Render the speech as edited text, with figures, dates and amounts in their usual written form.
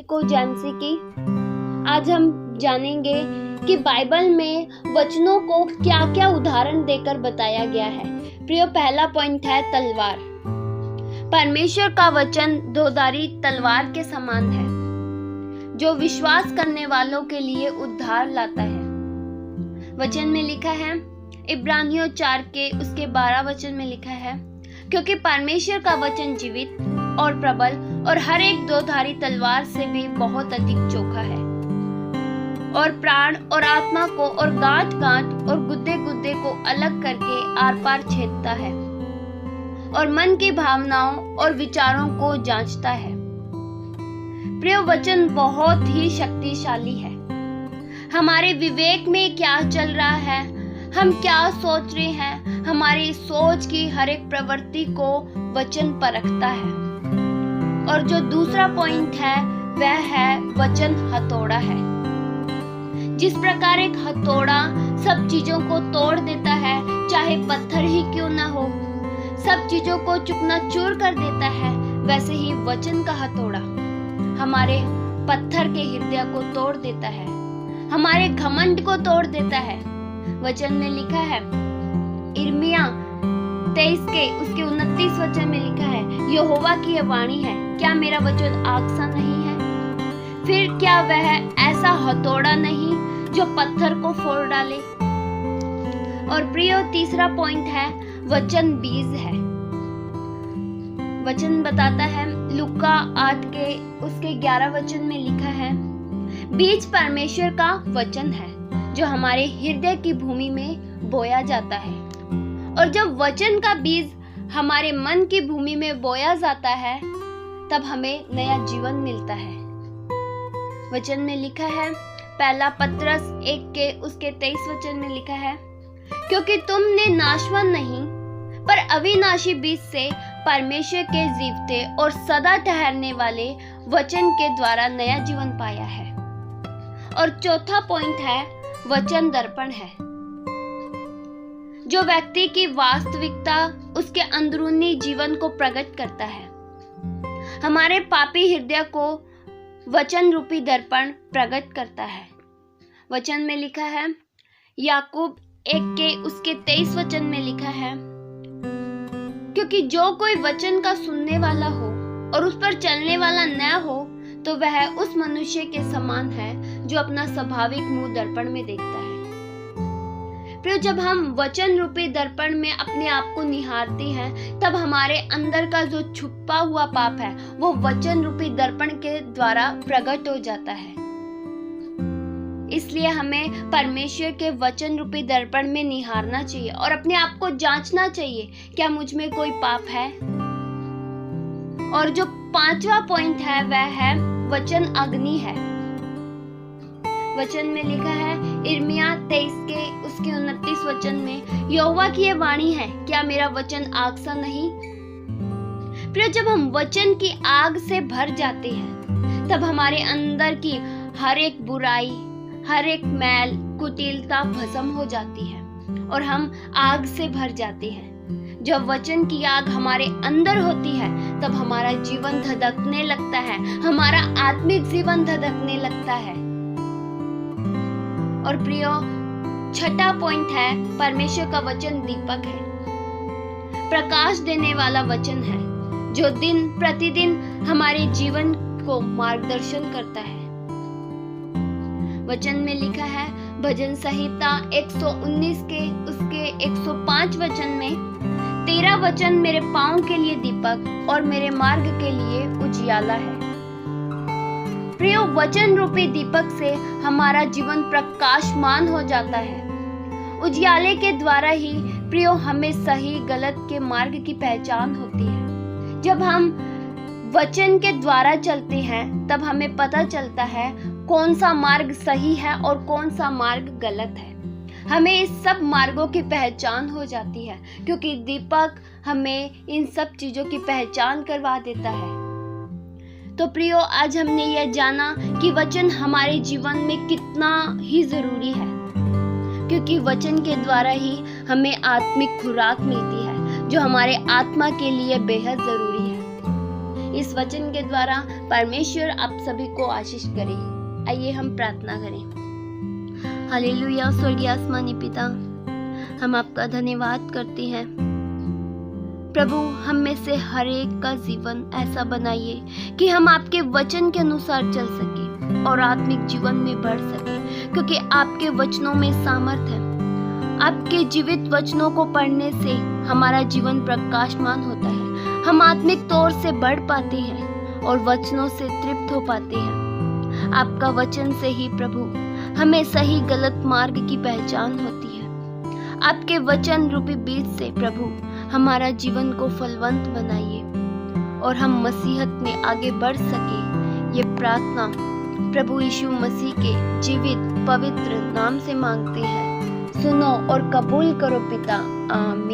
को जैनसी की। आज हम जानेंगे कि बाइबल में वचनों को क्या क्या उदाहरण देकर बताया गया है। प्रियो, पहला पॉइंट है तलवार। परमेश्वर का वचन दोधारी तलवार के समान है जो विश्वास करने वालों के लिए उद्धार लाता है। वचन में लिखा है, इब्रानियों 4 के उसके 12 वचन में लिखा है, क्योंकि परमेश्वर का वचन जीवित और प्रबल और हर एक दोधारी तलवार से भी बहुत अधिक चोखा है और प्राण और आत्मा को और गांठ गांठ और गुद्दे गुद्दे को अलग करके आर पार छेदता है और मन की भावनाओं और विचारों को जांचता है। प्रिय, वचन बहुत ही शक्तिशाली है। हमारे विवेक में क्या चल रहा है, हम क्या सोच रहे हैं, हमारी सोच की हर एक प्रवृत्ति को वचन परखता है। और जो दूसरा पॉइंट है वह है वचन हथौड़ा है। जिस प्रकार एक हथौड़ा सब चीजों को तोड़ देता है, चाहे पत्थर ही क्यों ना हो, सब चीजों को चूर कर देता है, वैसे ही वचन का हथौड़ा हमारे पत्थर के हृदय को तोड़ देता है, हमारे घमंड को तोड़ देता है। वचन में लिखा है, यिर्मयाह 23 के उसके 29 वचन में लिखा है, यहोवा की यह वाणी है, क्या मेरा वचन आग सा नहीं है? फिर क्या वह ऐसा हथौड़ा नहीं जो पत्थर को फोड़ डाले? और प्रियो, तीसरा पॉइंट है वचन बीज है। वचन बताता है, लूका 8 के उसके 11 वचन में लिखा है, बीज परमेश्वर का वचन है जो हमारे हृदय की भूमि में बोया जाता है। और जब वचन का बीज हमारे मन की भूमि में बोया जाता है, तब हमें नया जीवन मिलता है। वचन में लिखा है, पहला पत्रस 1 के उसके 23 वचन में लिखा है, क्योंकि तुमने नाशवान नहीं पर अविनाशी बीज से परमेश्वर के जीवते और सदा ठहरने वाले वचन के द्वारा नया जीवन पाया है। और चौथा पॉइंट है वचन दर्पण है, जो व्यक्ति की वास्तविकता उसके अंदरूनी जीवन को प्रकट करता है। हमारे पापी हृदय को वचन रूपी दर्पण प्रकट करता है। वचन में लिखा है, याकूब 1 के उसके 23 वचन में लिखा है, क्योंकि जो कोई वचन का सुनने वाला हो और उस पर चलने वाला न हो, तो वह उस मनुष्य के समान है जो अपना स्वाभाविक मुंह दर्पण में देखता है। फिर जब हम वचन रूपी दर्पण में अपने आप को निहारते हैं, तब हमारे अंदर का जो छुपा हुआ पाप है वो वचन रूपी दर्पण के द्वारा प्रकट हो जाता है। इसलिए हमें परमेश्वर के वचन रूपी दर्पण में निहारना चाहिए और अपने आप को जांचना चाहिए, क्या मुझ में कोई पाप है। और जो पांचवा पॉइंट है वह है वचन अग्नि है। वचन में लिखा है, यिर्मयाह 23 के उसके 29 वचन में, यहोवा की यह वाणी है, क्या मेरा वचन आग सा नहीं? फिर जब हम वचन की आग से भर जाते हैं, तब हमारे अंदर की हर एक बुराई, हर एक मैल कुटिलता भस्म हो जाती है और हम आग से भर जाते हैं। जब वचन की आग हमारे अंदर होती है, तब हमारा जीवन धधकने लगता है, हमारा आत्मिक जीवन धधकने लगता है। और प्रियो, छठा पॉइंट है, परमेश्वर का वचन दीपक है, प्रकाश देने वाला वचन है, जो दिन प्रतिदिन हमारे जीवन को मार्गदर्शन करता है। वचन में लिखा है, भजन संहिता 119 के उसके 105 वचन में, तेरा वचन मेरे पांव के लिए दीपक और मेरे मार्ग के लिए उजियाला है। प्रियो, वचन रूपी दीपक से हमारा जीवन प्रकाशमान हो जाता है। उजियाले के द्वारा ही प्रियो हमें सही गलत के मार्ग की पहचान होती है। जब हम वचन के द्वारा चलते हैं, तब हमें पता चलता है कौन सा मार्ग सही है और कौन सा मार्ग गलत है। हमें इस सब मार्गों की पहचान हो जाती है, क्योंकि दीपक हमें इन सब चीजों की पहचान करवा देता है। तो प्रियो, आज हमने यह जाना कि वचन हमारे जीवन में कितना ही जरूरी है, क्योंकि वचन के द्वारा ही हमें आत्मिक खुराक मिलती है, जो हमारे आत्मा के लिए बेहद जरूरी है। इस वचन के द्वारा परमेश्वर आप सभी को आशीष करे। आइए हम प्रार्थना करें। हालेलुया। स्वर्गीय आसमानी पिता, हम आपका धन्यवाद करते हैं प्रभु। हम में से हर एक का जीवन ऐसा बनाइए कि हम आपके वचन के अनुसार चल सके और आत्मिक जीवन में बढ़ सके, क्योंकि आपके वचनों में सामर्थ है। आपके जीवित वचनों को पढ़ने से हमारा जीवन प्रकाशमान होता है। हम आत्मिक तौर से बढ़ पाते हैं और वचनों से तृप्त हो पाते हैं। आपका वचन से ही प्रभु हमें सही गलत मार्ग की पहचान होती है। आपके वचन रूपी बीज से प्रभु हमारा जीवन को फलवंत बनाइए और हम मसीहत में आगे बढ़ सके। ये प्रार्थना प्रभु यीशु मसीह के जीवित पवित्र नाम से मांगते हैं। सुनो और कबूल करो पिता। आमीन।